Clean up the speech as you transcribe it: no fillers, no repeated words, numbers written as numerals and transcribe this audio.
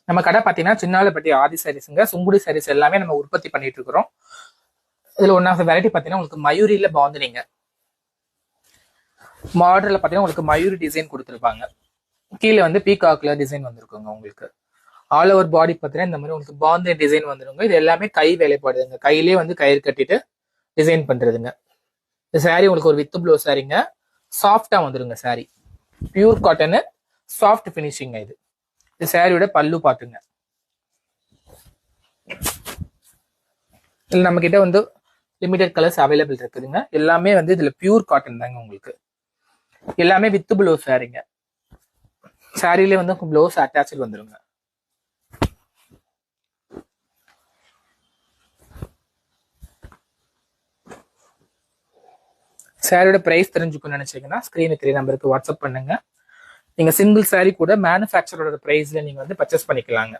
நம்ம கடை பார்த்தீங்கன்னா சின்னாலப்பட்டி ஆதி சாரீஸுங்க, சுங்குடி சாரீஸ் எல்லாமே நம்ம உற்பத்தி பண்ணிட்டு இருக்கிறோம். இதுல ஒன் ஆஃப் வெரைட்டி பார்த்தீங்கன்னா உங்களுக்கு மயூரியில பாந்தினிங்க மாடலில் பார்த்தீங்கன்னா உங்களுக்கு மயூரி டிசைன் கொடுத்துருப்பாங்க. கீழே வந்து பீகாக்ல டிசைன் வந்திருக்குங்க. உங்களுக்கு ஆல் ஓவர் பாடி பார்த்தீங்கன்னா இந்த மாதிரி உங்களுக்கு பாந்தே டிசைன் வந்துருங்க. இது எல்லாமே கை வேலைப்பாடுங்க, கையிலேயே வந்து கயிறு கட்டிட்டு டிசைன் பண்றதுங்க. இந்த சாரீ உங்களுக்கு ஒரு வித் ப்ளவுஸ் சாரீங்க, சாஃப்டா வந்துருங்க. Sari pure cotton, soft finishing. இது சாரியோட பல்லு பாட்டுங்க. இதுல நம்ம கிட்ட வந்து லிமிடெட் கலர்ஸ் அவைலபிள் இருக்குதுங்க. எல்லாமே வந்து இதுல பியூர் காட்டன் தாங்க. உங்களுக்கு எல்லாமே வித் ப்ளவுஸ் சாரீங்க. சாரிலே வந்து ப்ளவுஸ் அட்டாச் வந்துருங்க. சாரியோட பிரைஸ் தெரிஞ்சுக்கணும்னு நினைச்சீங்கன்னா ஸ்கிரீனுக்கு 3 நம்பருக்கு வாட்ஸ்அப் பண்ணுங்க. நீங்க சிங்கிள் சாரீ கூட மேனுஃபேக்சரோட பிரைஸ்ல நீங்க வந்து பர்ச்சேஸ் பண்ணிக்கலாங்க.